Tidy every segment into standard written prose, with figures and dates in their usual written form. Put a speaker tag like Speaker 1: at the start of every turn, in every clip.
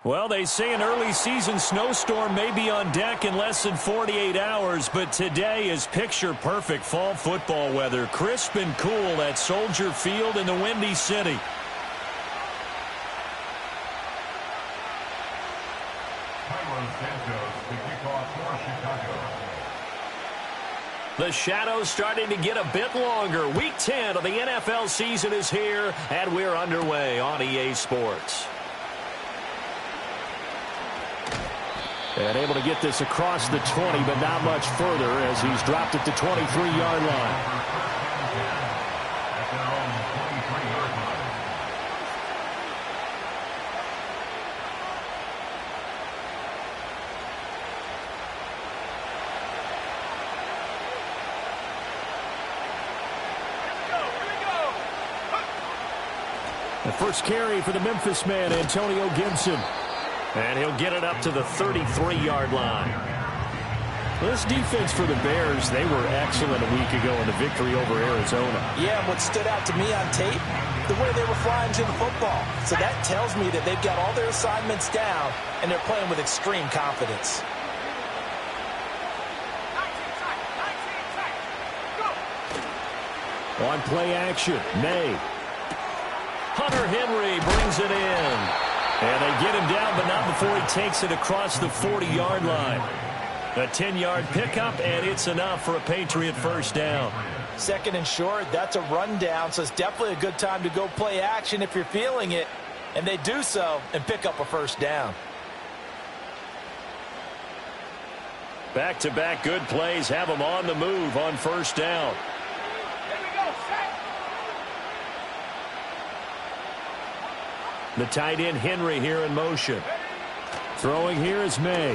Speaker 1: Well, they say an early season snowstorm may be on deck in less than 48 hours, but today is picture-perfect fall football weather. Crisp and cool at Soldier Field in the Windy City. The shadows starting to get a bit longer. Week 10 of the NFL season is here, and we're underway on EA Sports. And able to get this across the 20, but not much further as he's dropped it to 23-yard line. The first carry for the Memphis man, Antonio Gibson. And he'll get it up to the 33-yard line. This defense for the Bears, they were excellent a week ago in the victory over Arizona.
Speaker 2: Yeah, what stood out to me on tape, the way they were flying to the football. So that tells me that they've got all their assignments down, and they're playing with extreme confidence.
Speaker 1: On play action, May. Hunter Henry brings it in. And they get him down, but not before he takes it across the 40-yard line. A 10-yard pickup, and it's enough for a Patriot first down.
Speaker 2: Second and short, that's a rundown, so it's definitely a good time to go play action if you're feeling it. And they do so and pick up a first down.
Speaker 1: Back-to-back good plays have them on the move on first down. The tight end Henry here in motion. Throwing here is May.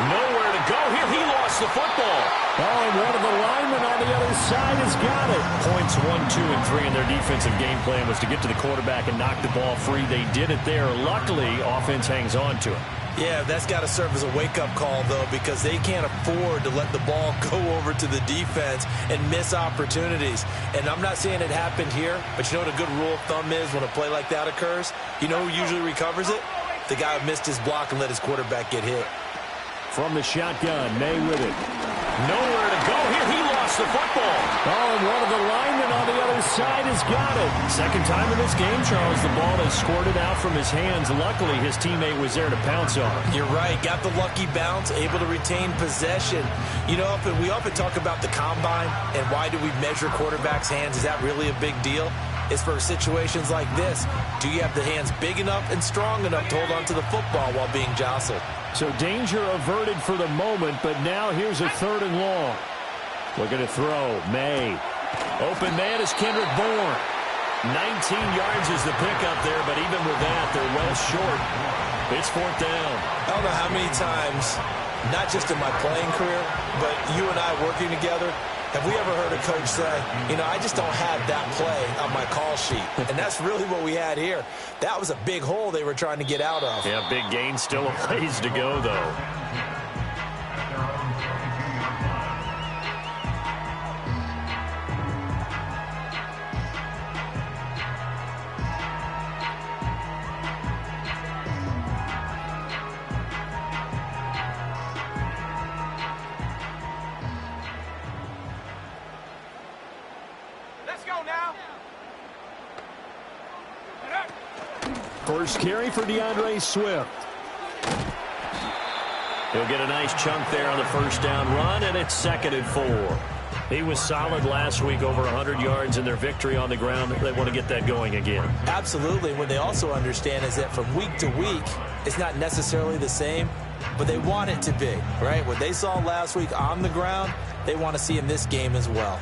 Speaker 1: Nowhere to go here. He lost the football. Oh, and one of the linemen on the other side has got it. Points 1, 2, and 3 in their defensive game plan was to get to the quarterback and knock the ball free. They did it there. Luckily, offense hangs on to it.
Speaker 2: Yeah, that's got to serve as a wake-up call, though, because they can't afford to let the ball go over to the defense and miss opportunities. And I'm not saying it happened here, but you know what a good rule of thumb is when a play like that occurs? You know who usually recovers it? The guy who missed his block and let his quarterback get hit.
Speaker 1: From the shotgun, May with it. Nowhere to go here. He lost the football. Oh, and one of the linemen on the other side has got it. Second time in this game, Charles, the ball has squirted out from his hands. Luckily, his teammate was there to pounce on it.
Speaker 2: You're right. Got the lucky bounce, able to retain possession. You know, we often talk about the combine and why do we measure quarterbacks' hands. Is that really a big deal? It's for situations like this. Do you have the hands big enough and strong enough to hold on to the football while being jostled?
Speaker 1: So danger averted for the moment, but now here's a 3rd and long. Looking to throw, May. Open man is Kendrick Bourne. 19 yards is the pickup there, but even with that, they're well short. It's 4th down.
Speaker 2: I don't know how many times, not just in my playing career, but you and I working together, have we ever heard a coach say, you know, I just don't have that play on my call sheet. And that's really what we had here. That was a big hole they were trying to get out of.
Speaker 1: Yeah, big gain, still a ways to go, though. First carry for DeAndre Swift. He'll get a nice chunk there on the first down run, and it's 2nd and 4. He was solid last week, over 100 yards in their victory on the ground. They want to get that going again.
Speaker 2: Absolutely. What they also understand is that from week to week, it's not necessarily the same, but they want it to be, right? What they saw last week on the ground, they want to see in this game as well.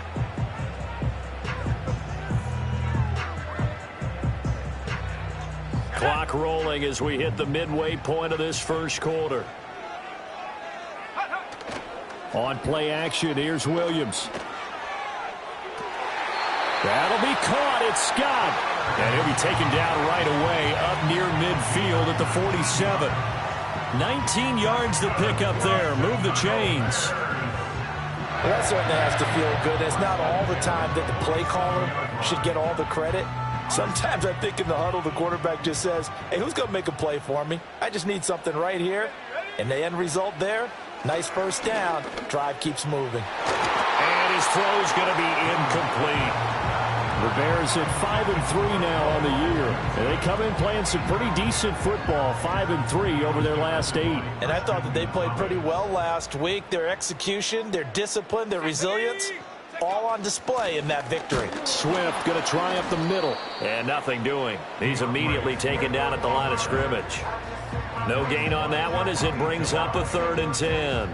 Speaker 1: Clock rolling as we hit the midway point of this first quarter. On play action, here's Williams. That'll be caught. It's Scott. And he'll be taken down right away up near midfield at the 47. 19 yards to pick up there. Move the chains.
Speaker 2: Well, that certainly has to feel good. It's not all the time that the play caller should get all the credit. Sometimes I think in the huddle, the quarterback just says, hey, who's going to make a play for me? I just need something right here. And the end result there, nice first down. Drive keeps moving.
Speaker 1: And his throw's going to be incomplete. The Bears at 5-3 now on the year. And they come in playing some pretty decent football, 5-3 over their last 8.
Speaker 2: And I thought that they played pretty well last week. Their execution, their discipline, their resilience, all on display in that victory.
Speaker 1: Swift going to try up the middle. And nothing doing. He's immediately taken down at the line of scrimmage. No gain on that one as it brings up a 3rd and 10.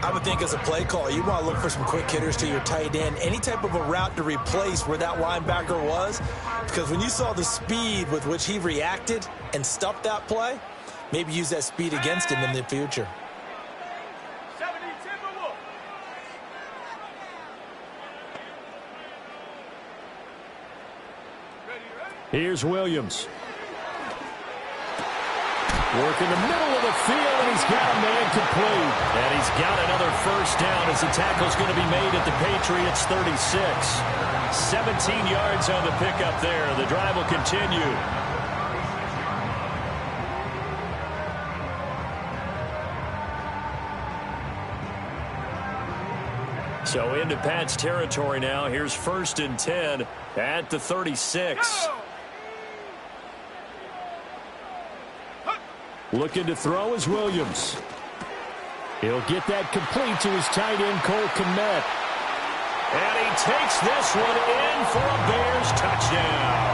Speaker 2: I would think as a play call, you want to look for some quick hitters to your tight end. Any type of a route to replace where that linebacker was. Because when you saw the speed with which he reacted and stuffed that play, maybe use that speed against him in the future.
Speaker 1: Here's Williams. Work in the middle of the field, and he's got a man complete. And he's got another first down as the tackle's going to be made at the Patriots 36. 17 yards on the pickup there. The drive will continue. So into Pat's territory now. Here's 1st and 10 at the 36. Looking to throw is Williams. He'll get that complete to his tight end, Cole Kmet. And he takes this one in for a Bears touchdown.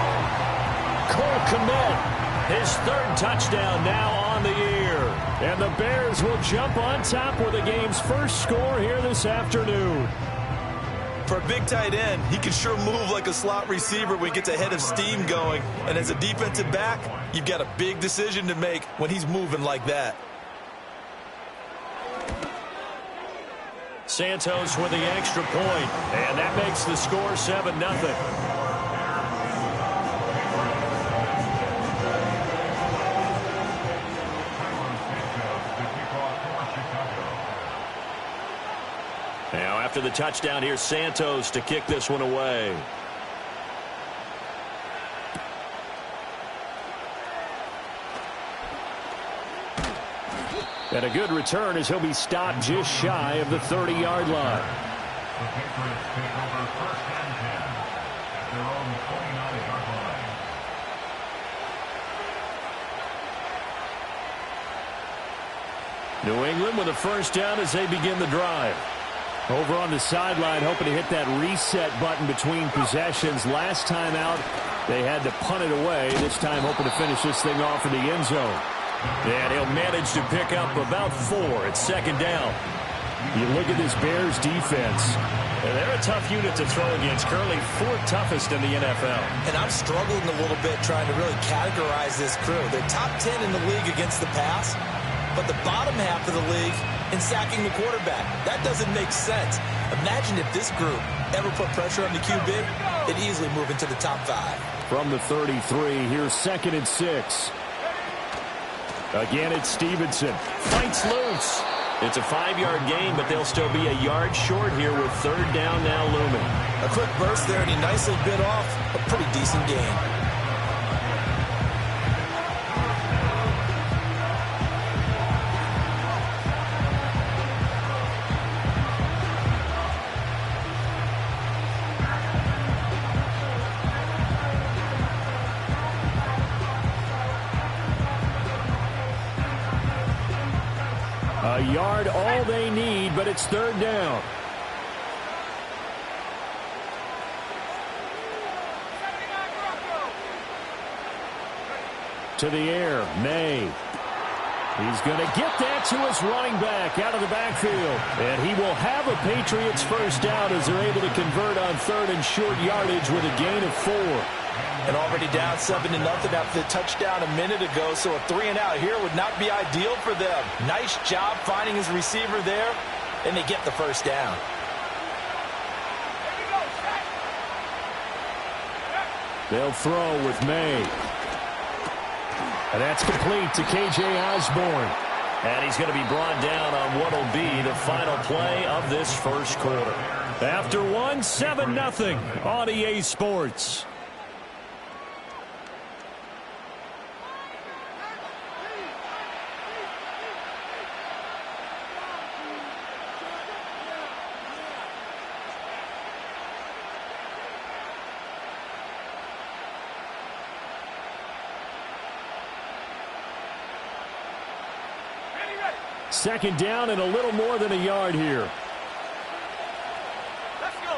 Speaker 1: Cole Kmet, his 3rd touchdown now on the year. And the Bears will jump on top with the game's first score here this afternoon.
Speaker 2: For a big tight end, he can sure move like a slot receiver when he gets a head of steam going. And as a defensive back, you've got a big decision to make when he's moving like that.
Speaker 1: Santos with the extra point, and that makes the score 7-0. Now after the touchdown, here's Santos to kick this one away. And a good return as he'll be stopped just shy of the 30-yard line.
Speaker 3: The Patriots take over 1st and 10 at their own 29-yard line.
Speaker 1: New England with a first down as they begin the drive. Over on the sideline, hoping to hit that reset button between possessions. Last time out, they had to punt it away. This time hoping to finish this thing off in the end zone. And he'll manage to pick up about 4 at 2nd down. You look at this Bears defense, and they're a tough unit to throw against. Currently 4th toughest in the NFL.
Speaker 2: And I'm struggling a little bit trying to really categorize this crew. They're top 10 in the league against the pass, but the bottom half of the league in sacking the quarterback. That doesn't make sense. Imagine if this group ever put pressure on the QB, they'd easily move into the top 5.
Speaker 1: From the 33, here's 2nd and 6. Again, it's Stevenson. Fights loose. It's a 5-yard gain, but they'll still be a yard short here with 3rd down now looming.
Speaker 2: A quick burst there, and he nicely bit off a pretty decent gain.
Speaker 1: A yard all they need, but it's 3rd down. To the air, May. He's going to get that to his running back out of the backfield. And he will have a Patriots first down as they're able to convert on 3rd and short yardage with a gain of 4.
Speaker 2: And already down 7-0 after the touchdown a minute ago, so a 3-and-out here would not be ideal for them. Nice job finding his receiver there, and they get the first down.
Speaker 1: They'll throw with May. And that's complete to K.J. Osborne. And he's going to be brought down on what will be the final play of this first quarter. After 7-0 on EA Sports. Second down and a little more than a yard here.
Speaker 4: Let's go.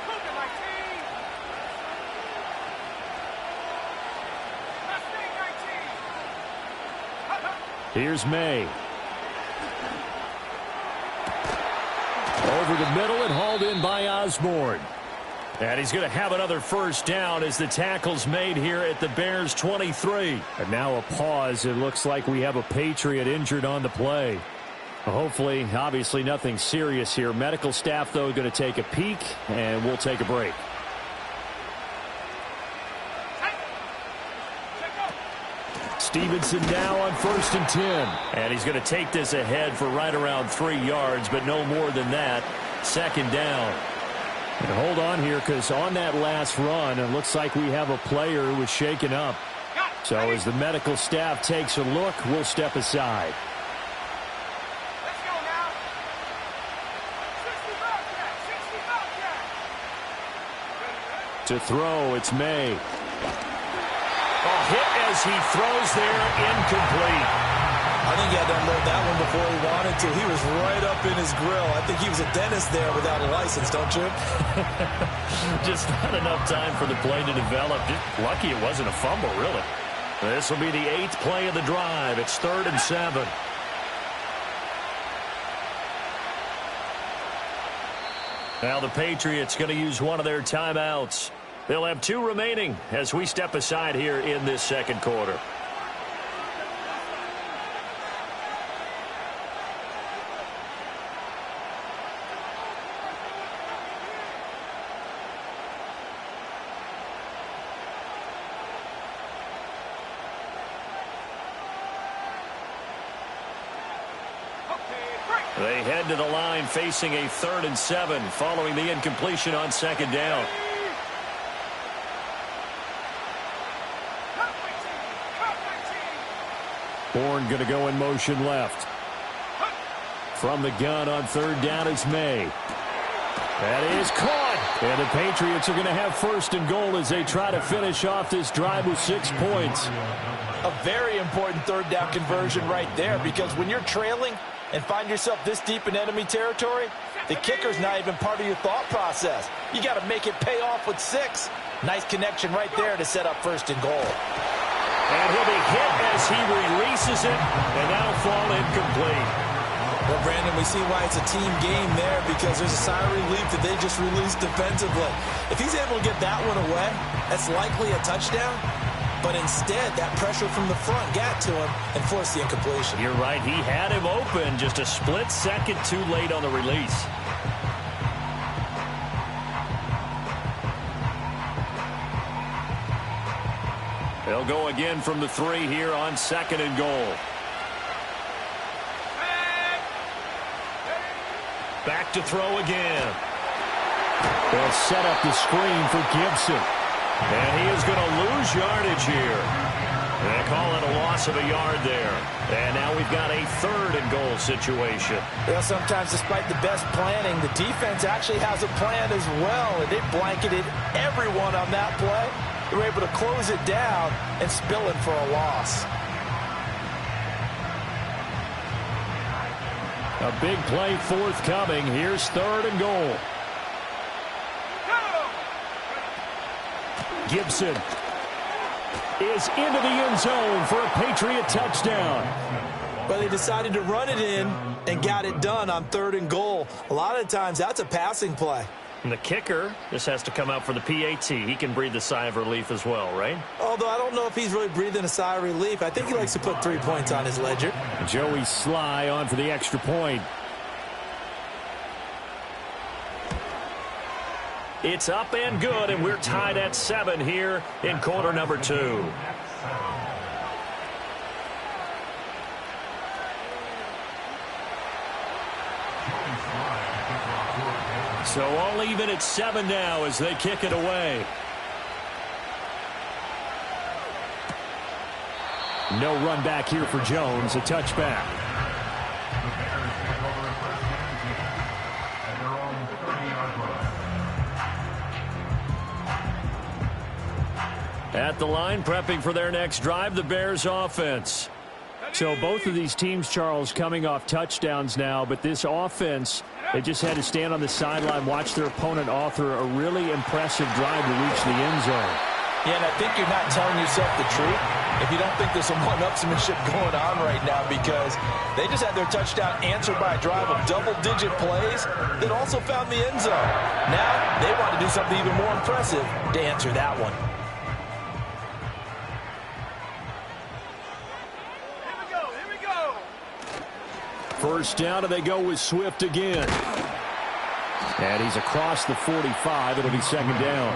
Speaker 4: Move it, my team. Let's stay, 19.
Speaker 1: Here's May. Over the middle and hauled in by Osborne. And he's going to have another first down as the tackle's made here at the Bears 23. And now a pause. It looks like we have a Patriot injured on the play. Hopefully, obviously nothing serious here. Medical staff, though, going to take a peek, and we'll take a break. Stevenson now on 1st and 10. And he's going to take this ahead for right around 3 yards, but no more than that. Second down. And hold on here, because on that last run, it looks like we have a player who was shaken up. So as the medical staff takes a look, we'll step aside.
Speaker 4: Let's go now. 60
Speaker 1: To throw, it's May. A hit as he throws there, incomplete.
Speaker 2: I think he had to unload that one before he wanted to. He was right up in his grill. I think he was a dentist there without a license, don't you?
Speaker 1: Just not enough time for the play to develop. Just lucky it wasn't a fumble, really. This will be the 8th play of the drive. It's 3rd and 7. Now the Patriots going to use one of their timeouts. They'll have 2 remaining as we step aside here in this second quarter. They head to the line facing a 3rd and 7 following the incompletion on second down. Bourne going to go in motion left. From the gun on 3rd down, it's May. That is caught. And the Patriots are going to have 1st and goal as they try to finish off this drive with 6 points.
Speaker 2: A very important 3rd down conversion right there, because when you're trailing and find yourself this deep in enemy territory, the kicker's not even part of your thought process. You got to make it pay off with 6. Nice connection right there to set up 1st and goal.
Speaker 1: And he'll be hit as he releases it, and that'll fall incomplete.
Speaker 2: Well, Brandon, we see why it's a team game there, because there's a sigh of relief that they just released defensively. If he's able to get that one away, that's likely a touchdown. But instead, that pressure from the front got to him and forced the incompletion.
Speaker 1: You're right. He had him open, just a split second too late on the release. They'll go again from the 3 here on 2nd and goal. Back to throw again. They'll set up the screen for Gibson. And he is going to lose yardage here. They call it a loss of a yard there. And now we've got a 3rd and goal situation.
Speaker 2: Well, sometimes despite the best planning, the defense actually has a plan as well. And they blanketed everyone on that play. They were able to close it down and spill it for a loss.
Speaker 1: A big play forthcoming. Here's 3rd and goal. Gibson is into the end zone for a Patriot touchdown.
Speaker 2: Well, they decided to run it in and got it done on 3rd and goal. A lot of times, that's a passing play.
Speaker 1: And the kicker, this has to come out for the PAT. He can breathe a sigh of relief as well, right?
Speaker 2: Although I don't know if he's really breathing a sigh of relief. I think he likes to put 3 points on his ledger.
Speaker 1: Joey Sly on for the extra point. It's up and good, and we're tied at 7 here in quarter number 2. So all even at 7 now as they kick it away. No run back here for Jones, a touchback. At the line, prepping for their next drive, the Bears offense. So both of these teams, Charles, coming off touchdowns now, but this offense, they just had to stand on the sideline, watch their opponent author a really impressive drive to reach the end zone.
Speaker 2: Yeah, and I think you're not telling yourself the truth if you don't think there's some one-upsmanship going on right now, because they just had their touchdown answered by a drive of double-digit plays that also found the end zone. Now they want to do something even more impressive to answer that one.
Speaker 4: Here we go.
Speaker 1: First down, and they go with Swift again. And he's across the 45. It'll be second down.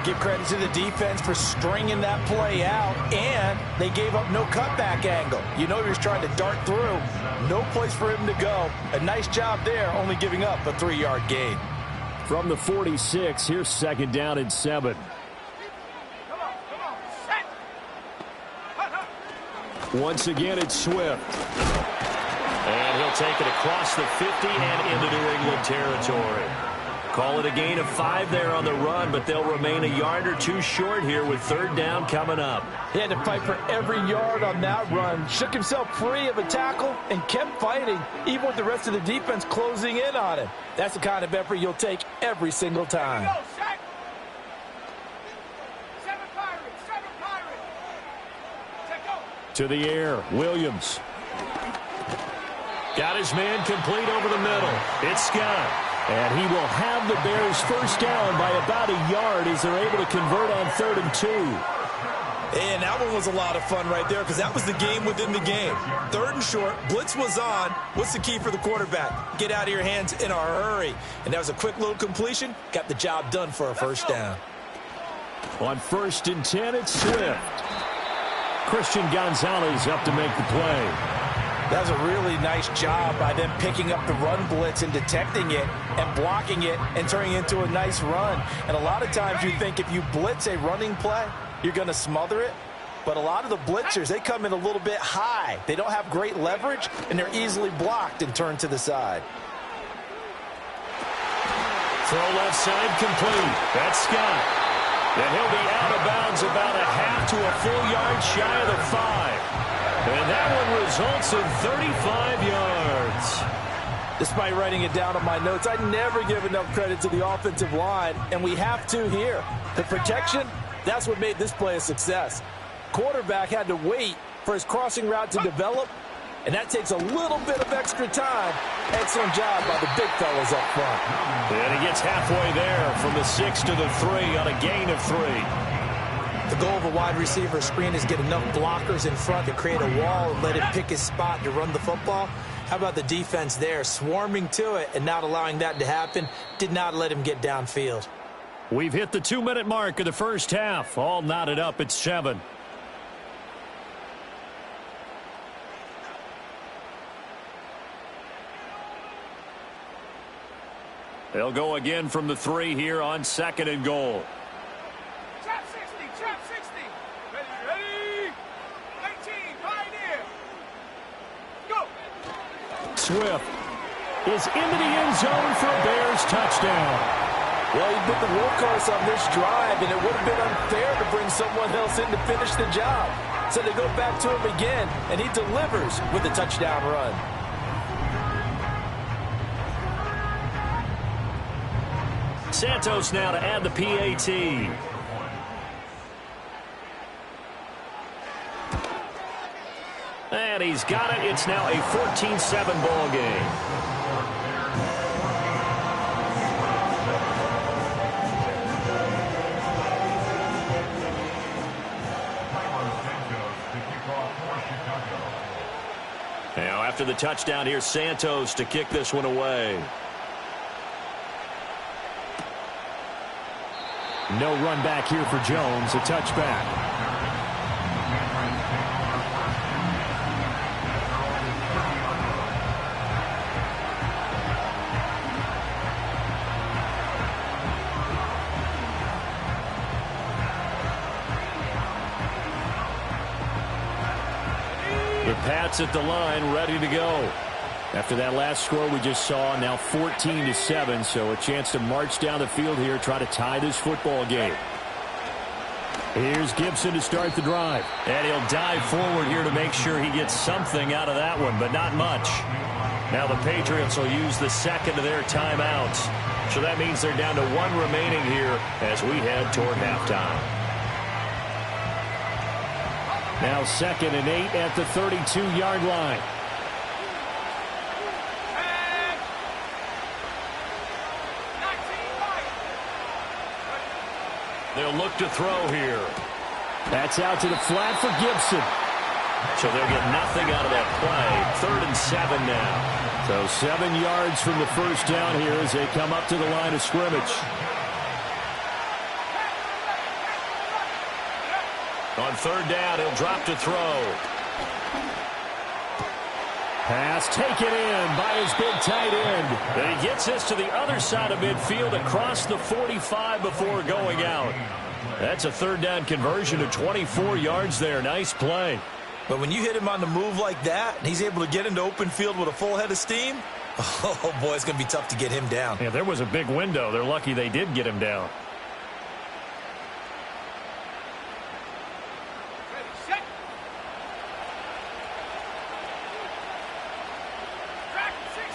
Speaker 2: Give credit to the defense for stringing that play out, and they gave up no cutback angle. You know he was trying to dart through. No place for him to go. A nice job there, only giving up a 3-yard gain.
Speaker 1: From the 46, here's second down and 7.
Speaker 4: Come on. Set.
Speaker 1: Once again, it's Swift. And he'll take it across the 50 and into New England territory. Call it a gain of 5 there on the run, but they'll remain a yard or two short here with third down coming up.
Speaker 2: He had to fight for every yard on that run. Shook himself free of a tackle and kept fighting, even with the rest of the defense closing in on him. That's the kind of effort you'll take every single time.
Speaker 4: Go, set. 7 Pirates. Set, go.
Speaker 1: To the air, Williams. Got his man complete over the middle. It's Scott. And he will have the Bears first down by about a yard as they're able to convert on 3rd and 2.
Speaker 2: And that one was a lot of fun right there, because that was the game within the game. 3rd and short, blitz was on. What's the key for the quarterback? Get out of your hands in a hurry. And that was a quick little completion. Got the job done for a first down.
Speaker 1: On 1st and 10, it's Swift. Christian Gonzalez up to make the play.
Speaker 2: That was a really nice job by them picking up the run blitz and detecting it and blocking it and turning it into a nice run. And a lot of times you think if you blitz a running play, you're going to smother it. But a lot of the blitzers, they come in a little bit high. They don't have great leverage, and they're easily blocked and turned to the side.
Speaker 1: Throw left side complete. That's Scott. And he'll be out of bounds about a half to a full yard shy of the 5. And that one results in 35 yards.
Speaker 2: Despite writing it down on my notes, I never give enough credit to the offensive line, and we have to here. The protection, that's what made this play a success. Quarterback had to wait for his crossing route to develop, and that takes a little bit of extra time. Excellent job by the big fellas up front.
Speaker 1: And he gets halfway there from the 6 to the 3 on a gain of 3.
Speaker 2: The goal of a wide receiver screen is get enough blockers in front to create a wall and let him pick his spot to run the football. How about the defense there, swarming to it and not allowing that to happen? Did not let him get downfield.
Speaker 1: We've hit the 2-minute mark of the first half. All knotted up at 7. They'll go again from the 3 here on 2nd and goal.
Speaker 4: Trap 60. Ready. 19, Pioneer. Go.
Speaker 1: Swift is into the end zone for a Bears touchdown.
Speaker 2: Well, he put the workhorse on this drive, and it would have been unfair to bring someone else in to finish the job. So they go back to him again, and he delivers with a touchdown run.
Speaker 1: Santos now to add the PAT. And he's got it. It's now a 14-7 ball game. Now after the touchdown, here's Santos to kick this one away. No run back here for Jones. A touchback. The Pats at the line, ready to go. After that last score we just saw, now 14-7, so a chance to march down the field here, try to tie this football game. Here's Gibson to start the drive. And he'll dive forward here to make sure he gets something out of that one, but not much. Now the Patriots will use the second of their timeouts. So that means they're down to one remaining here as we head toward halftime. Now 2nd and 8 at the 32-yard line. They'll look to throw here. That's out to the flat for Gibson. So they'll get nothing out of that play. 3rd and 7 now. So 7 yards from the first down here as they come up to the line of scrimmage. On 3rd down, he'll drop to throw. Pass taken in by his big tight end. And he gets this to the other side of midfield across the 45 before going out. That's a 3rd down conversion of 24 yards there. Nice play.
Speaker 2: But when you hit him on the move like that, and he's able to get into open field with a full head of steam, oh, boy, it's going to be tough to get him down.
Speaker 1: Yeah, there was a big window. They're lucky they did get him down.
Speaker 4: Ready, set. Track 60.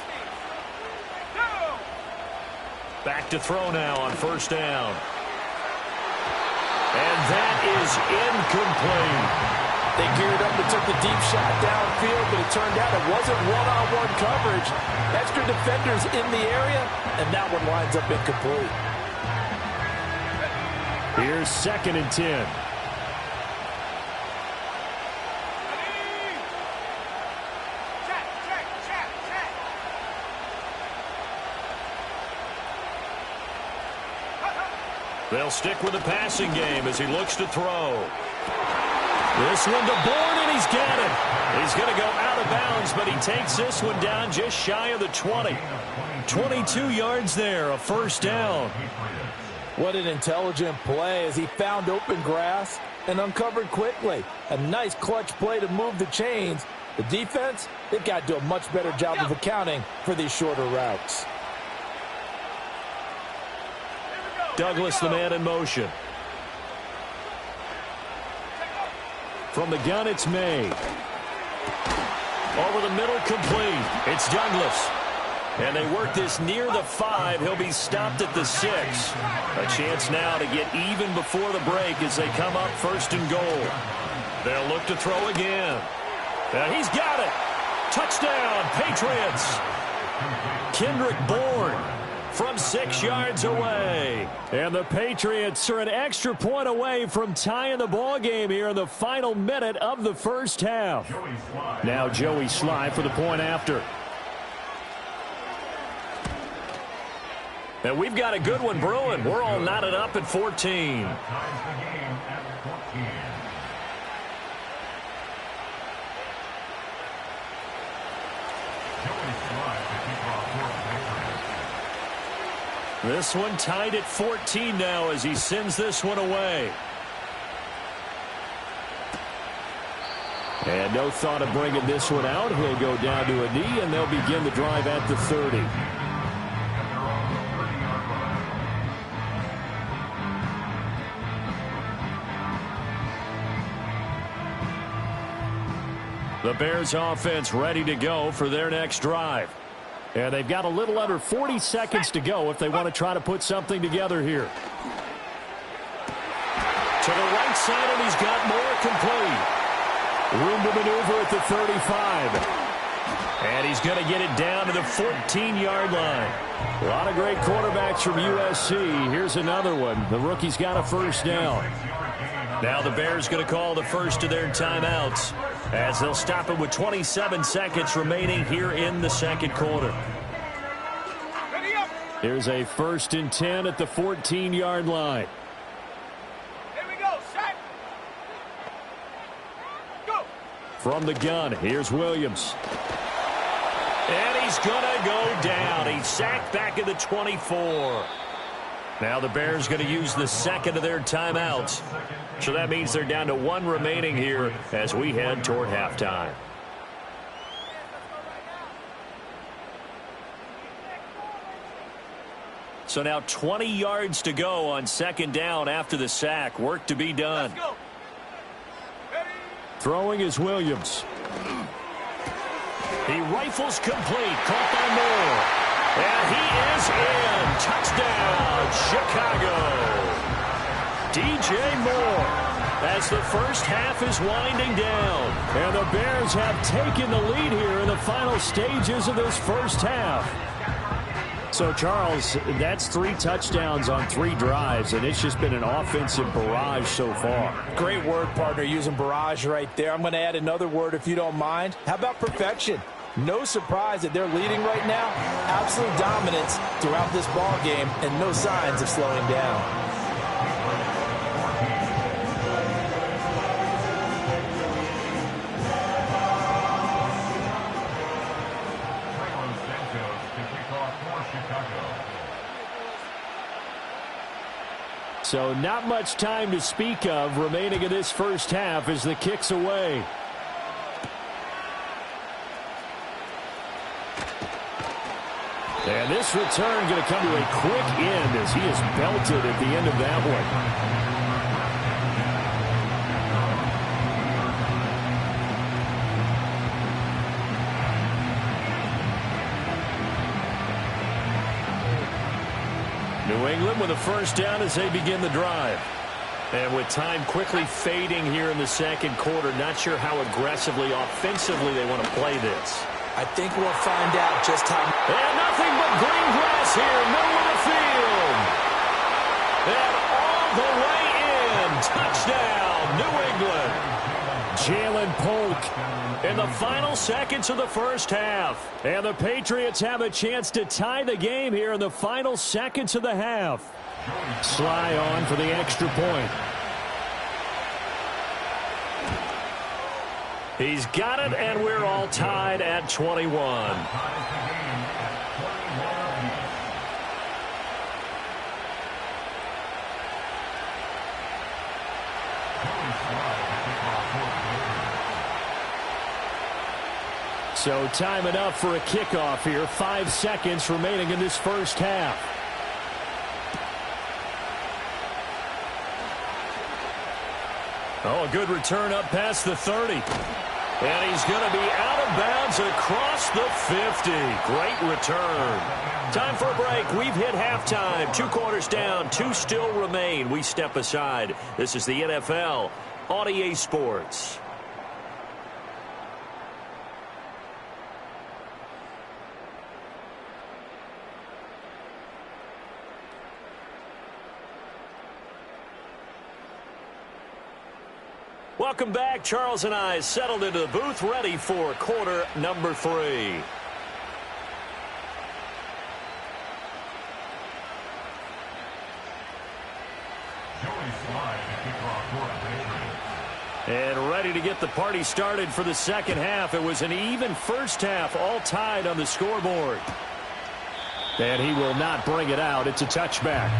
Speaker 4: Go.
Speaker 1: Back to throw now on 1st down. And that is incomplete.
Speaker 2: They geared up and took the deep shot downfield, but it turned out it wasn't one-on-one coverage. Extra defenders in the area, and that one winds up incomplete.
Speaker 1: Here's 2nd and 10. They'll stick with the passing game as he looks to throw. This one to Bourne, and he's got it. He's going to go out of bounds, but he takes this one down just shy of the 20. 22 yards there, a 1st down.
Speaker 2: What an intelligent play as he found open grass and uncovered quickly. A nice clutch play to move the chains. The defense, they've got to do a much better job of accounting for these shorter routes.
Speaker 1: Douglas, the man in motion. From the gun, it's May. Over the middle, complete. It's Douglas. And they work this near the 5. He'll be stopped at the 6. A chance now to get even before the break as they come up 1st and goal. They'll look to throw again. And he's got it. Touchdown, Patriots. Kendrick Bourne from 6 yards away. And the Patriots are an extra point away from tying the ball game here in the final minute of the 1st half. Now Joey Sly for the point after. And we've got a good one brewing. We're all knotted up at 14. This one tied at 14 now as he sends this one away. And no thought of bringing this one out. He'll go down to a knee, and they'll begin the drive at the 30. The Bears offense ready to go for their next drive. And they've got a little under 40 seconds to go if they want to try to put something together here. To the right side, and he's got more complete. Room to maneuver at the 35. And he's going to get it down to the 14-yard line. A lot of great quarterbacks from USC. Here's another one. The rookie's got a 1st down. Now the Bears going to call the first of their timeouts as they'll stop it with 27 seconds remaining here in the 2nd quarter. Here's a 1st and 10 at the 14-yard line.
Speaker 4: Here we go, set. Go.
Speaker 1: From the gun, here's Williams. And he's going to go down. He's sacked back at the 24. Now the Bears going to use the 2nd of their timeouts. So that means they're down to 1 remaining here as we head toward halftime. So now 20 yards to go on second down after the sack. Work to be done.
Speaker 4: Let's go. Ready?
Speaker 1: Throwing is Williams. He rifles complete. Caught by Moore. And he is in. Touchdown, Chicago. DJ Moore as the first half is winding down. And the Bears have taken the lead here in the final stages of this first half. So, Charles, that's 3 touchdowns on 3 drives, and it's just been an offensive barrage so far.
Speaker 2: Great word, partner, using barrage right there. I'm going to add another word if you don't mind. How about perfection? No surprise that they're leading right now. Absolute dominance throughout this ball game and no signs of slowing down.
Speaker 1: So not much time to speak of remaining in this first half as the kick's away. And this return going to come to a quick end as he is belted at the end of that one. New England with a first down as they begin the drive. And with time quickly fading here in the second quarter, not sure how aggressively, offensively they want to play this.
Speaker 2: I think we'll find out just how.
Speaker 1: And nothing but green grass here, middle of the field. And all the way in. Touchdown, New England. Jalen Polk in the final seconds of the first half. And the Patriots have a chance to tie the game here in the final seconds of the half. Sly on for the extra point. He's got it, and we're all tied at 21. So time enough for a kickoff here. 5 seconds remaining in this first half. Oh, a good return up past the 30. And he's going to be out of bounds across the 50. Great return. Time for a break. We've hit halftime. 2 quarters down. 2 still remain. We step aside. This is the NFL on EA Sports. Welcome back. Charles and I settled into the booth, ready for quarter number 3. And ready to get the party started for the second half. It was an even first half, all tied on the scoreboard. And he will not bring it out. It's a touchback.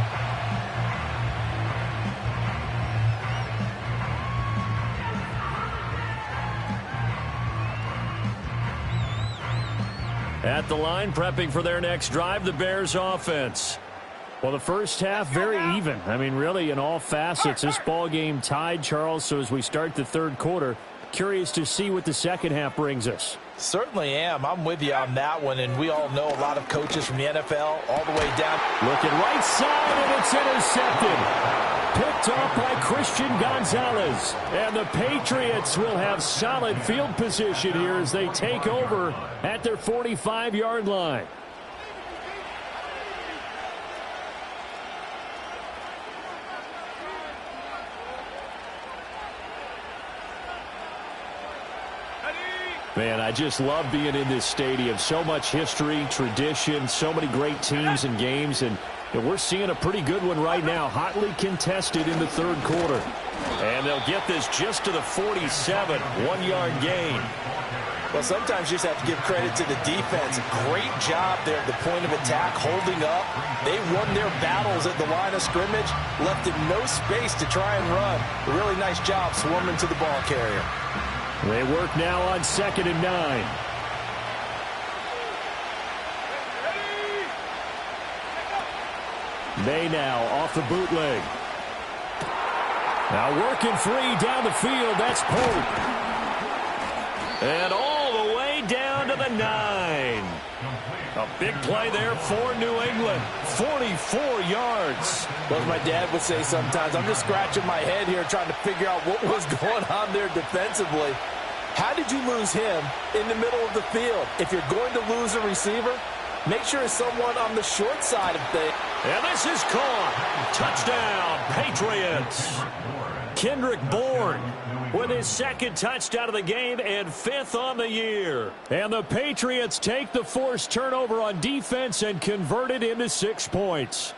Speaker 1: At the line, prepping for their next drive, the Bears offense. Well, the first half, very even. I mean, really, in all facets, this ball game tied, Charles. So as we start the third quarter, curious to see what the second half brings us.
Speaker 2: Certainly am. I'm with you on that one, and we all know a lot of coaches from the NFL all the way down.
Speaker 1: Looking right side, and it's intercepted. Picked off by Christian Gonzalez. And the Patriots will have solid field position here as they take over at their 45-yard line. Man, I just love being in this stadium. So much history, tradition, so many great teams and games, and we're seeing a pretty good one right now, hotly contested in the third quarter. And they'll get this just to the 47, 1-yard gain.
Speaker 2: Well, sometimes you just have to give credit to the defense. Great job there at the point of attack, holding up. They won their battles at the line of scrimmage, left them no space to try and run. A really nice job swarming to the ball carrier.
Speaker 1: They work now on 2nd and 9. May now off the bootleg. Now working free down the field. That's Pope. And all the way down to the 9. A big play there for New England. 44 yards.
Speaker 2: Well, as my dad would say sometimes, I'm just scratching my head here trying to figure out what was going on there defensively. How did you lose him in the middle of the field? If you're going to lose a receiver, make sure it's someone on the short side of things.
Speaker 1: And this is caught. Touchdown, Patriots. Kendrick Bourne with his second touchdown of the game and 5th on the year. And the Patriots take the forced turnover on defense and convert it into 6 points.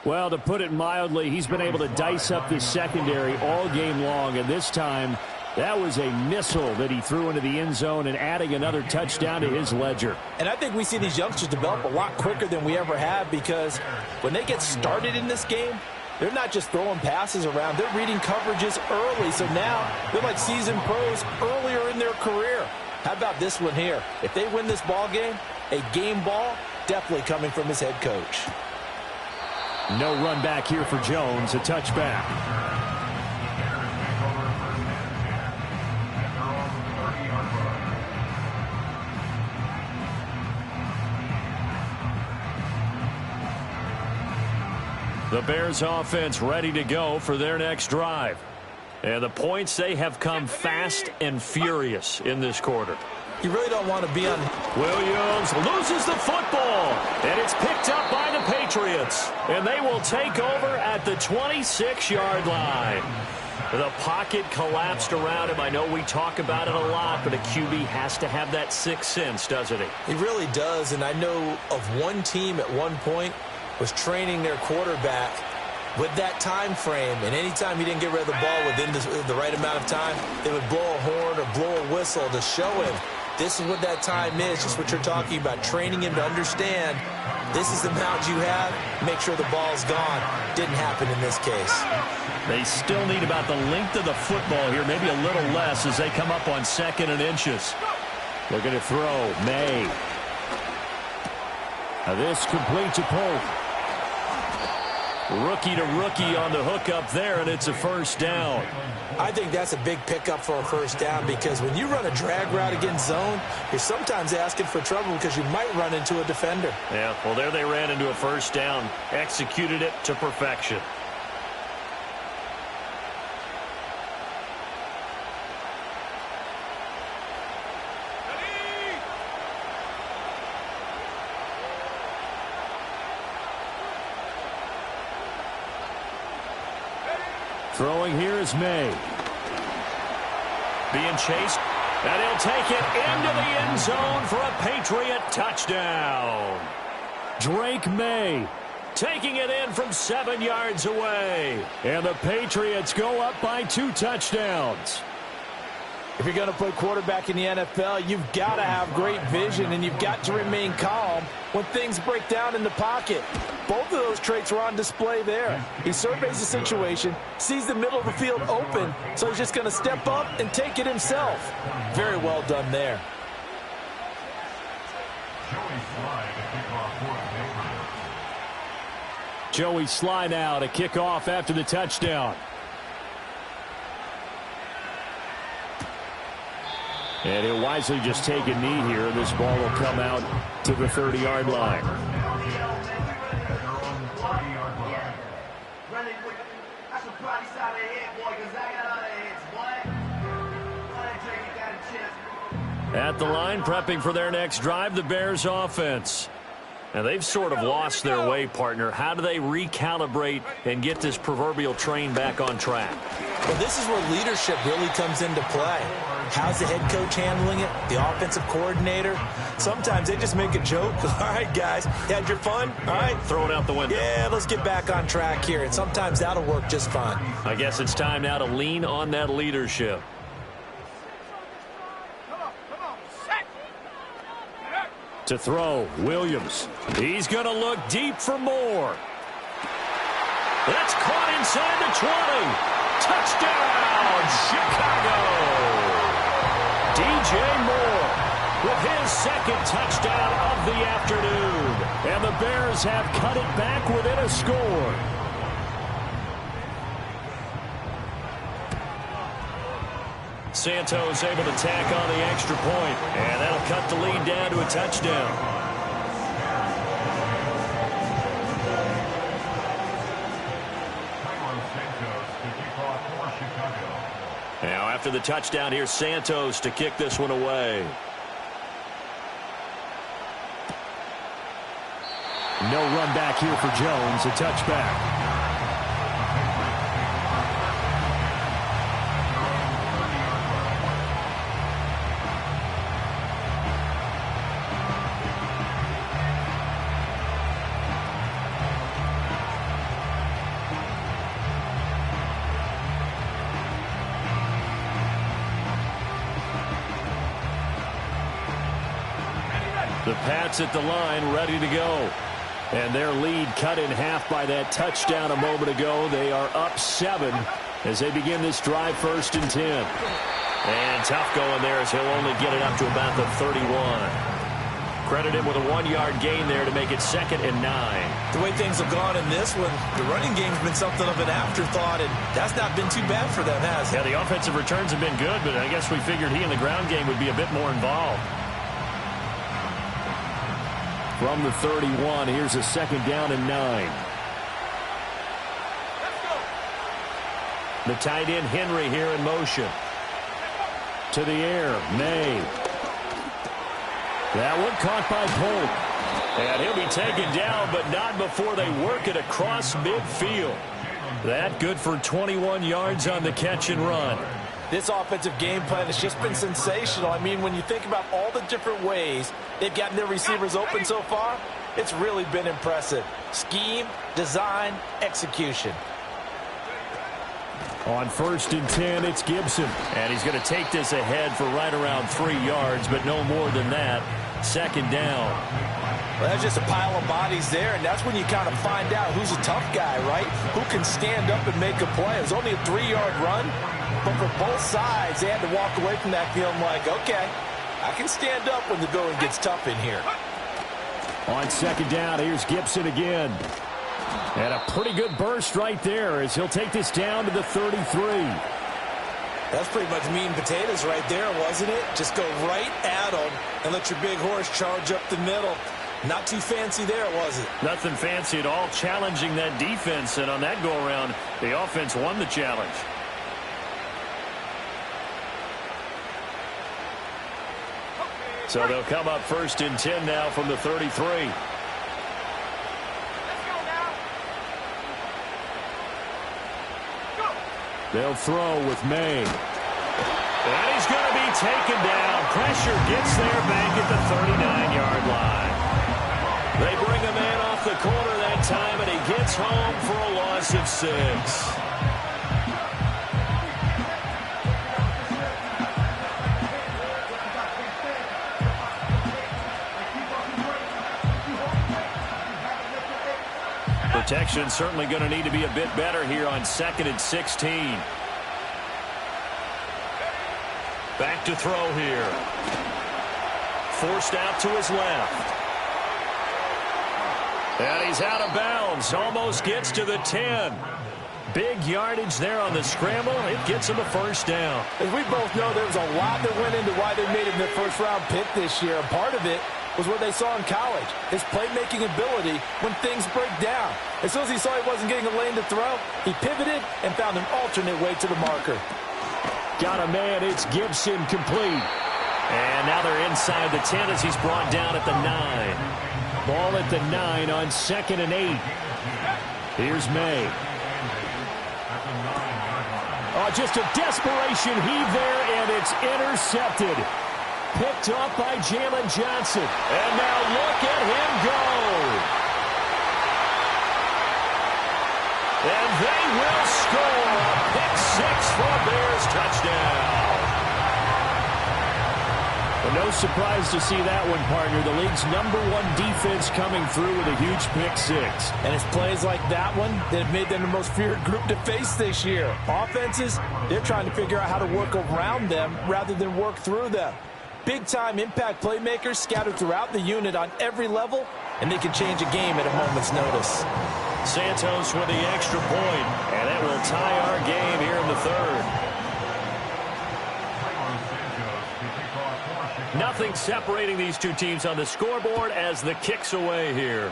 Speaker 1: Well, to put it mildly, he's been able to dice up this secondary all game long, and this time that was a missile that he threw into the end zone and adding another touchdown to his ledger.
Speaker 2: And I think we see these youngsters develop a lot quicker than we ever have, because when they get started in this game, they're not just throwing passes around. They're reading coverages early, so now they're like seasoned pros earlier in their career. How about this one here? If they win this ball game, a game ball definitely coming from his head coach.
Speaker 1: No run back here for Jones, a touchback. The Bears offense ready to go for their next drive. And the points, they have come fast and furious in this quarter.
Speaker 2: You really don't want to be on.
Speaker 1: Williams loses the football, and it's picked up by the Patriots. And they will take over at the 26-yard line. The pocket collapsed around him. I know we talk about it a lot, but a QB has to have that sixth sense, doesn't he?
Speaker 2: He really does, and I know of one team at one point was training their quarterback with that time frame, and anytime he didn't get rid of the ball within the right amount of time, they would blow a horn or blow a whistle to show him this is what that time is, just what you're talking about, training him to understand this is the amount you have, make sure the ball's gone. Didn't happen in this case.
Speaker 1: They still need about the length of the football here, maybe a little less as they come up on 2nd and inches. Looking to throw, May. Now this complete to Pope. Rookie to rookie on the hook up there, and it's a first down.
Speaker 2: I think that's a big pickup for a first down, because when you run a drag route against zone, you're sometimes asking for trouble because you might run into a defender.
Speaker 1: Yeah, well, there they ran into a first down, executed it to perfection. Throwing here is May. Being chased, and he'll take it into the end zone for a Patriot touchdown. Drake May taking it in from 7 yards away. And the Patriots go up by 2 touchdowns.
Speaker 2: If you're going to play quarterback in the NFL, you've got to have great vision, and you've got to remain calm when things break down in the pocket. Both of those traits were on display there. He surveys the situation, sees the middle of the field open, so he's just going to step up and take it himself. Very well done there.
Speaker 1: Joey Sly now to kick off after the touchdown. And he'll wisely just take a knee here, and this ball will come out to the 30-yard line. At the line, prepping for their next drive, the Bears offense. Now, they've sort of lost their way, partner. How do they recalibrate and get this proverbial train back on track?
Speaker 2: Well, this is where leadership really comes into play. How's the head coach handling it? The offensive coordinator? Sometimes they just make a joke. All right, guys, you had your fun? All right.
Speaker 1: Throw it out the window.
Speaker 2: Yeah, let's get back on track here. And sometimes that'll work just fine.
Speaker 1: I guess it's time now to lean on that leadership. To throw, Williams. He's going to look deep for more. That's caught inside the 20. Touchdown, Chicago. DJ Moore with his second touchdown of the afternoon. And the Bears have cut it back within a score. Santos able to tack on the extra point, and that'll cut the lead down to a touchdown. Now after the touchdown, here's Santos to kick this one away. No run back here for Jones, a touchback. The Pats at the line, ready to go. And their lead cut in half by that touchdown a moment ago. They are up 7 as they begin this drive, 1st and 10. And tough going there as he'll only get it up to about the 31. Credited with a 1-yard gain there to make it 2nd and 9.
Speaker 2: The way things have gone in this one, the running game's been something of an afterthought, and that's not been too bad for them, has it?
Speaker 1: Yeah, the offensive returns have been good, but I guess we figured he in the ground game would be a bit more involved. From the 31, here's a 2nd down and 9. The tight end Henry here in motion. To the air, May. That one caught by Polk. And he'll be taken down, but not before they work it across midfield. That good for 21 yards on the catch and run.
Speaker 2: This offensive game plan has just been sensational. I mean, when you think about all the different ways they've gotten their receivers open so far, it's really been impressive. Scheme, design, execution.
Speaker 1: On 1st and 10, it's Gibson. And he's going to take this ahead for right around 3 yards, but no more than that. 2nd down.
Speaker 2: Well, that's just a pile of bodies there, and that's when you kind of find out who's a tough guy, right? Who can stand up and make a play. It was only a 3-yard run, but for both sides, they had to walk away from that feeling like, okay, I can stand up when the going gets tough in here.
Speaker 1: On 2nd down, here's Gibson again. And a pretty good burst right there as he'll take this down to the 33.
Speaker 2: That's pretty much meat and potatoes right there, wasn't it? Just go right at them and let your big horse charge up the middle. Not too fancy there, was it?
Speaker 1: Nothing fancy at all, challenging that defense. And on that go-around, the offense won the challenge. So they'll come up 1st and 10 now from the 33. They'll throw with May. And he's going to be taken down. Pressure gets there back at the 39-yard line. They bring a man off the corner that time, and he gets home for a loss of 6. Protection certainly going to need to be a bit better here on 2nd and 16. Back to throw here. Forced out to his left. And he's out of bounds. Almost gets to the 10. Big yardage there on the scramble. It gets him a 1st down.
Speaker 2: As we both know, there was a lot that went into why they made him their 1st-round pick this year. Part of it was what they saw in college, his playmaking ability when things break down. As soon as he saw he wasn't getting a lane to throw, he pivoted and found an alternate way to the marker.
Speaker 1: Got a man, it's Gibson, complete. And now they're inside the 10 as he's brought down at the 9. Ball at the 9 on 2nd and 8. Here's May. Oh, just a desperation heave there, and it's intercepted. Picked up by Jalen Johnson. And now look at him go. And they will score a pick 6 for a Bears touchdown. Well, no surprise to see that one, partner. The league's #1 defense coming through with a huge pick 6.
Speaker 2: And it's plays like that one that have made them the most feared group to face this year. Offenses, they're trying to figure out how to work around them rather than work through them. Big-time impact playmakers scattered throughout the unit on every level, and they can change a game at a moment's notice.
Speaker 1: Santos with the extra point, and that will tie our game here in the third. Nothing separating these two teams on the scoreboard as the kick's away here.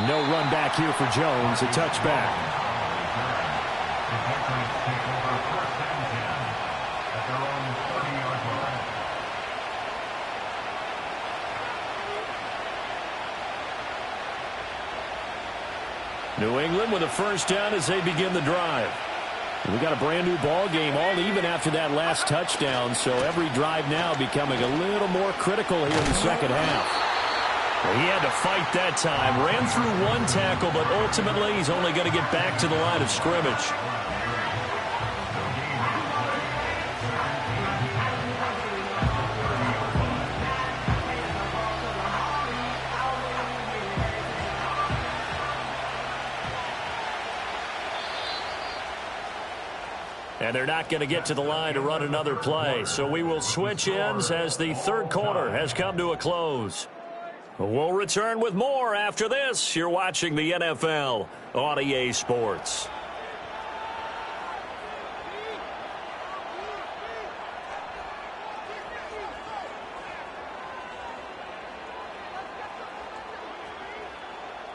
Speaker 1: No run back here for Jones. A touchback. New England with a first down as they begin the drive. We got a brand new ball game, all even after that last touchdown, so every drive now becoming a little more critical here in the second half. He had to fight that time. Ran through one tackle, but ultimately he's only going to get back to the line of scrimmage. And they're not going to get to the line to run another play. So we will switch ends as the third quarter has come to a close. We'll return with more after this. You're watching the NFL on EA Sports.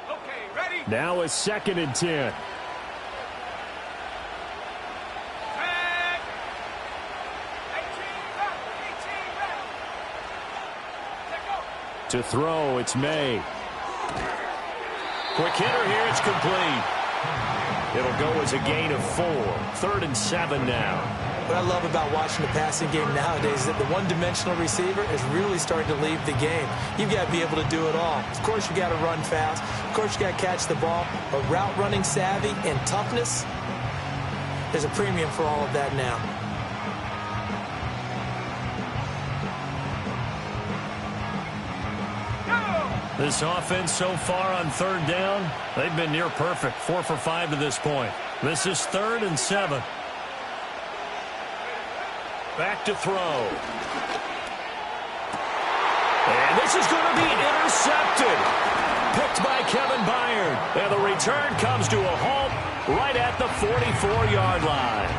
Speaker 4: Okay, ready?
Speaker 1: Now a 2nd and 10. To throw, it's May. Quick hitter here, it's complete. It'll go as a gain of 4. 3rd and 7 now.
Speaker 2: What I love about watching the passing game nowadays is that the one-dimensional receiver is really starting to leave the game. You've got to be able to do it all. Of course, you got to run fast. Of course, you got to catch the ball. But route running savvy and toughness, there's a premium for all of that now.
Speaker 1: This offense so far on 3rd down, they've been near perfect. 4 for 5 to this point. This is 3rd and 7. Back to throw. And this is going to be intercepted. Picked by Kevin Byard. And the return comes to a halt right at the 44-yard line.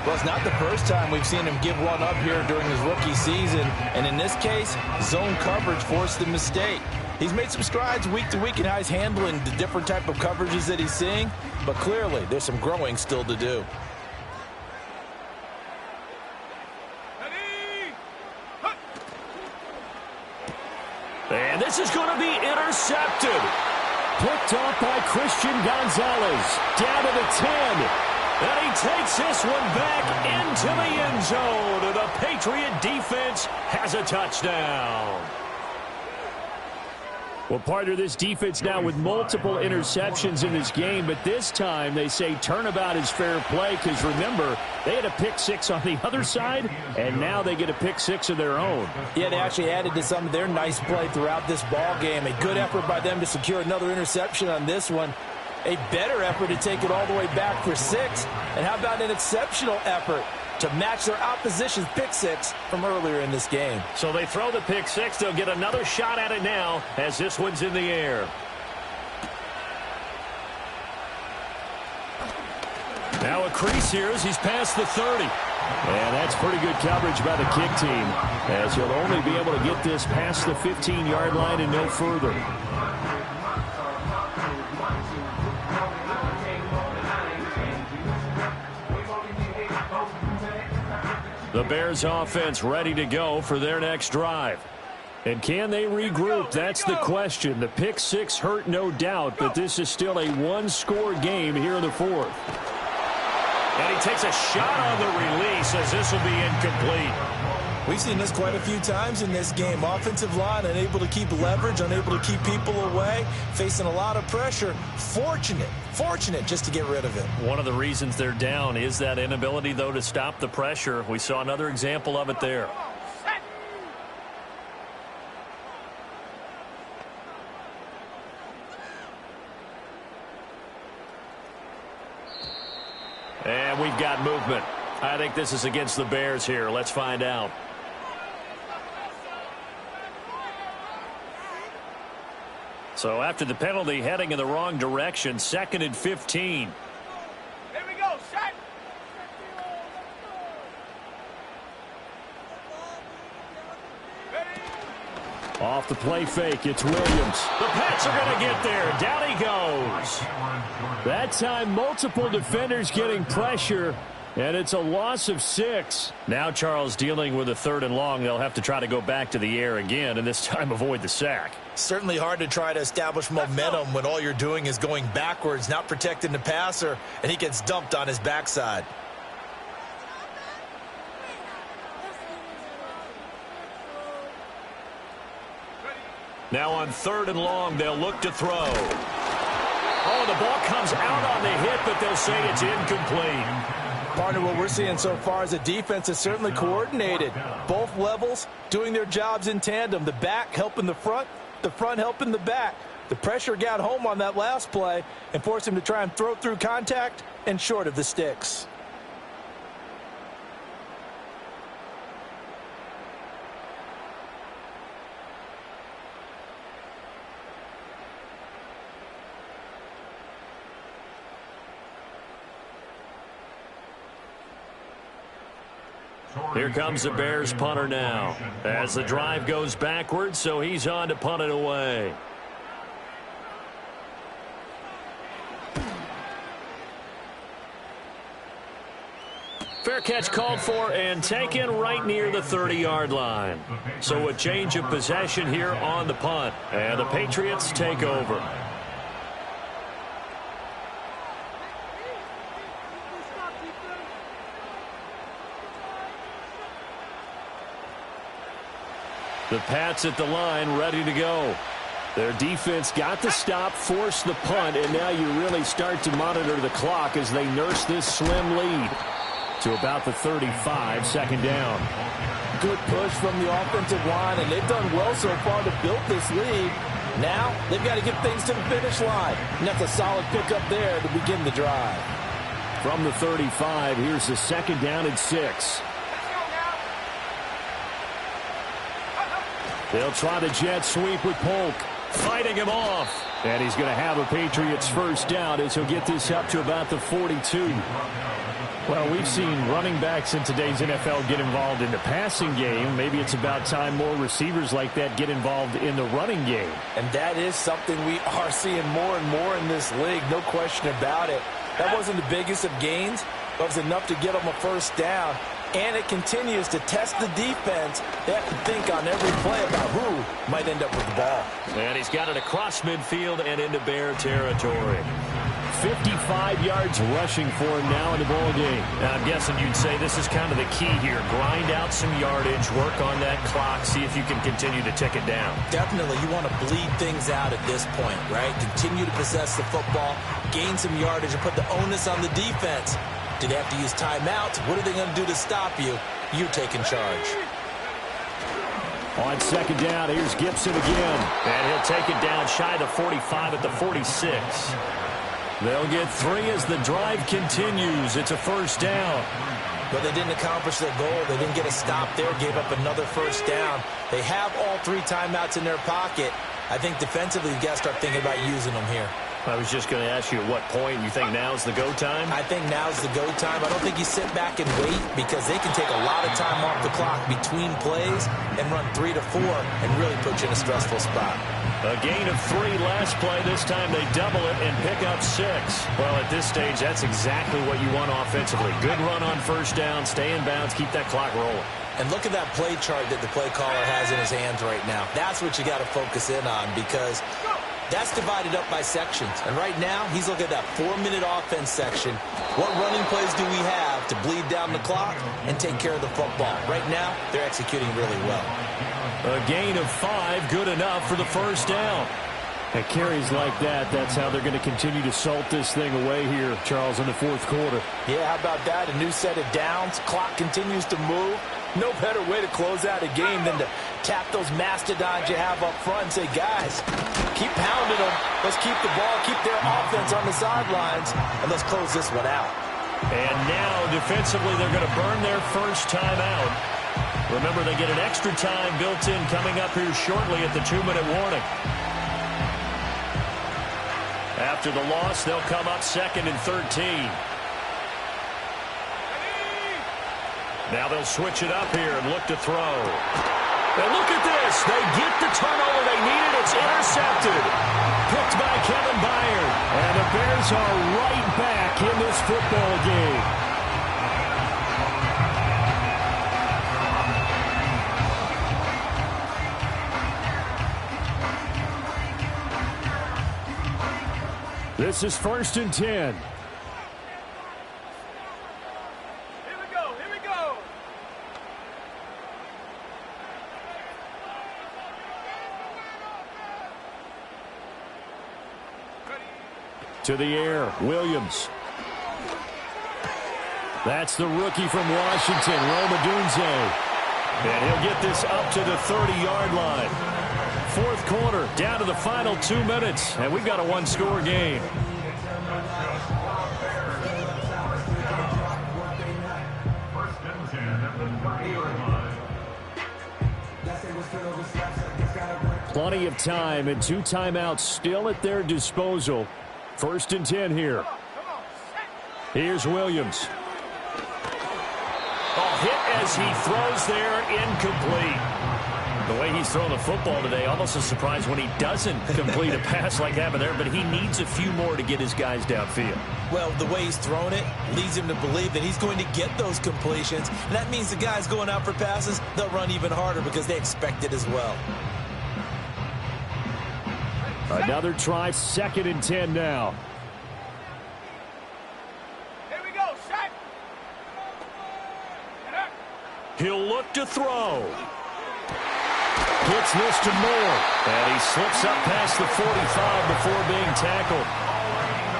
Speaker 5: Well, it's not the first time we've seen him give one up here during his rookie season. And in this case, zone coverage forced the mistake. He's made some strides week to week in how he's handling the different type of coverages that he's seeing. But clearly, there's some growing still to do.
Speaker 1: And this is going to be intercepted. Picked off by Christian Gonzalez. Down to the 10. And he takes this one back into the end zone. And the Patriot defense has a touchdown. Well, part of this defense now with multiple interceptions in this game, but this time they say turnabout is fair play because, remember, they had a pick 6 on the other side, and now they get a pick 6 of their own.
Speaker 5: Yeah, they actually added to some of their nice play throughout this ball game. A good effort by them to secure another interception on this one. A better effort to take it all the way back for 6. And how about an exceptional effort to match their opposition's pick 6 from earlier in this game.
Speaker 1: So they throw the pick 6. They'll get another shot at it now as this one's in the air. Now a crease here as he's past the 30. And that's pretty good coverage by the kick team, as he'll only be able to get this past the 15-yard line and no further. The Bears offense ready to go for their next drive. And can they regroup? That's the question. The pick 6 hurt, no doubt, but this is still a one-score game here in the 4th. And he takes a shot on the release as this will be incomplete.
Speaker 2: We've seen this quite a few times in this game. Offensive line unable to keep leverage, unable to keep people away, facing a lot of pressure. Fortunate just to get rid of it.
Speaker 1: One of the reasons they're down is that inability, though, to stop the pressure. We saw another example of it there. And we've got movement. I think this is against the Bears here. Let's find out. So after the penalty, heading in the wrong direction, 2nd and 15.
Speaker 4: Here we go, set.
Speaker 1: Off the play fake, it's Williams. The Pats are going to get there. Down he goes. That time, multiple defenders getting pressure, and it's a loss of 6. Now Charles dealing with a 3rd and long. They'll have to try to go back to the air again, and this time avoid the sack.
Speaker 2: Certainly hard to try to establish momentum when all you're doing is going backwards, not protecting the passer, and he gets dumped on his backside.
Speaker 1: Now on 3rd and long, they'll look to throw. Oh, the ball comes out on the hit, but they'll say it's incomplete.
Speaker 5: Partner, what we're seeing so far is the defense is certainly coordinated. Both levels doing their jobs in tandem. The back helping the front helping the back. The pressure got home on that last play and forced him to try and throw through contact and short of the sticks.
Speaker 1: Here comes the Bears punter now as the drive goes backwards, so he's on to punt it away. Fair catch called for and taken right near the 30-yard line. So a change of possession here on the punt, and the Patriots take over. The Pats at the line, ready to go. Their defense got the stop, forced the punt, and now you really start to monitor the clock as they nurse this slim lead to about the 35, 2nd down.
Speaker 5: Good push from the offensive line, and they've done well so far to build this lead. Now they've got to get things to the finish line, and that's a solid pickup there to begin the drive.
Speaker 1: From the 35, here's the 2nd down and 6. They'll try the jet sweep with Polk, fighting him off. And he's going to have a Patriots 1st down as he'll get this up to about the 42. Well, we've seen running backs in today's NFL get involved in the passing game. Maybe it's about time more receivers like that get involved in the running game.
Speaker 5: And that is something we are seeing more and more in this league, no question about it. That wasn't the biggest of gains, but it was enough to get them a 1st down. And it continues to test the defense. They have to think on every play about who might end up with the ball.
Speaker 1: And he's got it across midfield and into Bear territory. 55 yards rushing for him now in the ball game. Now, I'm guessing you'd say this is kind of the key here. Grind out some yardage, work on that clock, see if you can continue to tick it down.
Speaker 2: Definitely, you want to bleed things out at this point, right? Continue to possess the football, gain some yardage, and put the onus on the defense. Do they have to use timeouts? What are they going to do to stop you? You're taking charge.
Speaker 1: On 2nd down, here's Gibson again. And he'll take it down shy of the 45 at the 46. They'll get 3 as the drive continues. It's a 1st down.
Speaker 2: But they didn't accomplish their goal. They didn't get a stop there, gave up another 1st down. They have all 3 timeouts in their pocket. I think defensively, you've got to start thinking about using them here.
Speaker 1: I was just going to ask you at what point you think now's the go time?
Speaker 2: I think now's the go time. I don't think you sit back and wait because they can take a lot of time off the clock between plays and run 3 to 4 and really put you in a stressful spot.
Speaker 1: A gain of 3 last play. This time they double it and pick up 6. Well, at this stage, that's exactly what you want offensively. Good run on 1st down, stay in bounds, keep that clock rolling.
Speaker 2: And look at that play chart that the play caller has in his hands right now. That's what you got to focus in on because that's divided up by sections. And right now, he's looking at that 4-minute offense section. What running plays do we have to bleed down the clock and take care of the football? Right now, they're executing really well.
Speaker 1: A gain of 5, good enough for the 1st down. At carries like that, that's how they're going to continue to salt this thing away here, Charles, in the 4th quarter.
Speaker 5: Yeah, how about that? A new set of downs. Clock continues to move. No better way to close out a game than to tap those mastodons you have up front and say, guys, keep pounding them. Let's keep the ball, keep their offense on the sidelines, and let's close this one out.
Speaker 1: And now, defensively, they're going to burn their 1st time out. Remember, they get an extra time built in coming up here shortly at the 2-minute warning. After the loss, they'll come up 2nd and 13. Now they'll switch it up here and look to throw. And look at this. They get the turnover they needed. It's intercepted. Picked by Kevin Byard. And the Bears are right back in this football game. This is 1st and 10. To the air, Williams. That's the rookie from Washington, Rome Odunze. And he'll get this up to the 30-yard line. 4th quarter, down to the final 2 minutes, and we've got a one-score game. Plenty of time and 2 timeouts still at their disposal. 1st and 10 here. Here's Williams. Hit as he throws there, incomplete. The way he's throwing the football today, almost a surprise when he doesn't complete a pass like happened there, but he needs a few more to get his guys downfield.
Speaker 2: Well, the way he's thrown it leads him to believe that he's going to get those completions. And that means the guys going out for passes, they'll run even harder because they expect it as well.
Speaker 1: Another try, 2nd and 10 now.
Speaker 4: Here we go, set.
Speaker 1: He'll look to throw. Gets this to Moore. And he slips up past the 45 before being tackled.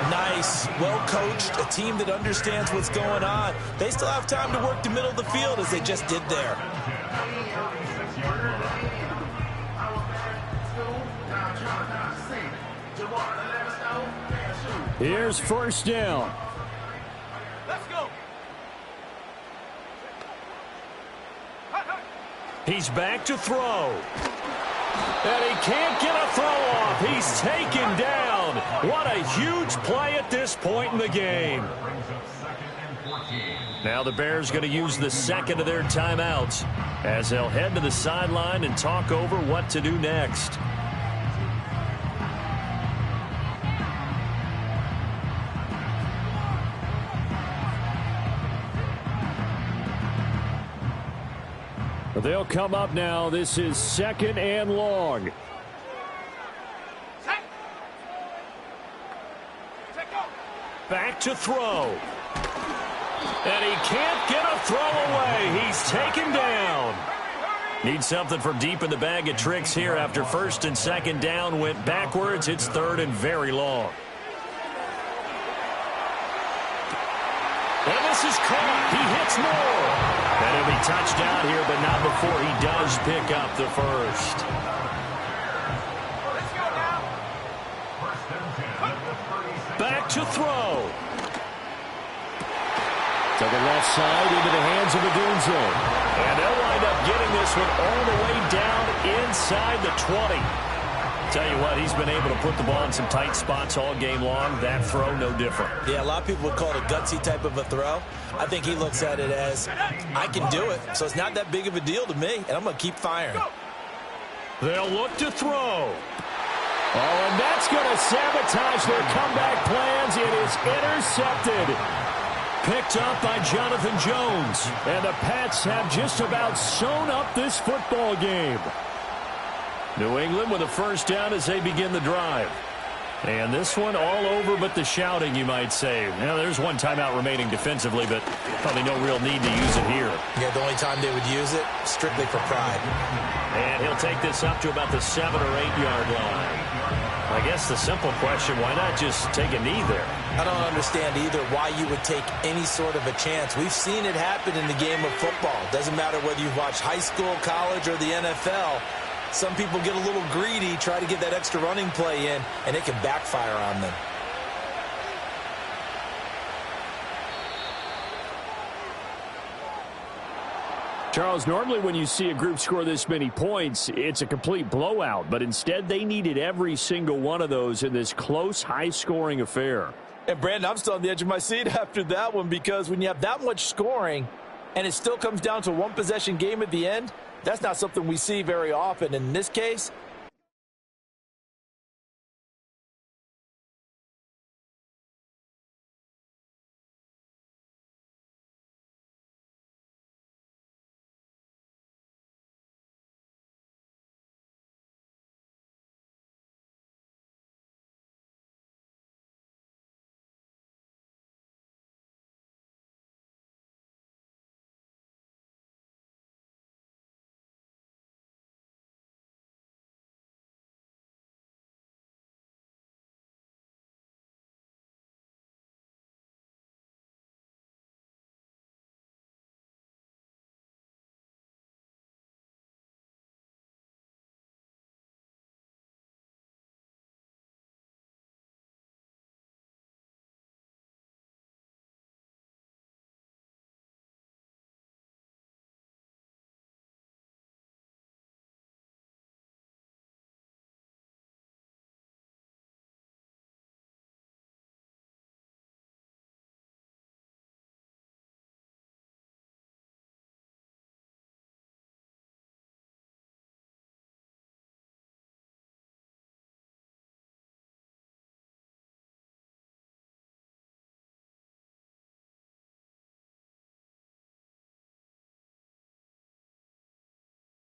Speaker 2: Nice, well coached, a team that understands what's going on. They still have time to work the middle of the field as they just did there.
Speaker 1: Here's 1st down.
Speaker 4: Let's go.
Speaker 1: He's back to throw. And he can't get a throw off. He's taken down. What a huge play at this point in the game. Now the Bears going to use the 2nd of their timeouts as they'll head to the sideline and talk over what to do next. They'll come up now. This is 2nd and long. Back to throw. And he can't get a throw away. He's taken down. Needs something from deep in the bag of tricks here after 1st and 2nd down went backwards. It's 3rd and very long. And this is caught. He hits Moore. And he'll be touched down here, but not before he does pick up the 1st. Back to throw. To the left side into the hands of Odunze. And they'll wind up getting this one all the way down inside the 20. Tell you what, he's been able to put the ball in some tight spots all game long. That throw, no different.
Speaker 2: Yeah, a lot of people would call it a gutsy type of a throw. I think he looks at it as, I can do it, so it's not that big of a deal to me, and I'm going to keep firing.
Speaker 1: They'll look to throw. Oh, and that's going to sabotage their comeback plans. It is intercepted. Picked up by Jonathan Jones. And the Pats have just about sewn up this football game. New England with a 1st down as they begin the drive. And this one all over but the shouting, you might say. Now, there's 1 timeout remaining defensively, but probably no real need to use it here.
Speaker 2: Yeah, the only time they would use it, strictly for pride.
Speaker 1: And he'll take this up to about the 7 or 8 yard line. I guess the simple question, why not just take a knee there?
Speaker 2: I don't understand either why you would take any sort of a chance. We've seen it happen in the game of football. Doesn't matter whether you've watched high school, college, or the NFL. Some people get a little greedy, try to get that extra running play in, and it can backfire on them.
Speaker 1: Charles, normally when you see a group score this many points, it's a complete blowout. But instead, they needed every single one of those in this close, high-scoring affair.
Speaker 5: And, Brandon, I'm still on the edge of my seat after that one because when you have that much scoring and it still comes down to one possession game at the end, that's not something we see very often. In this case,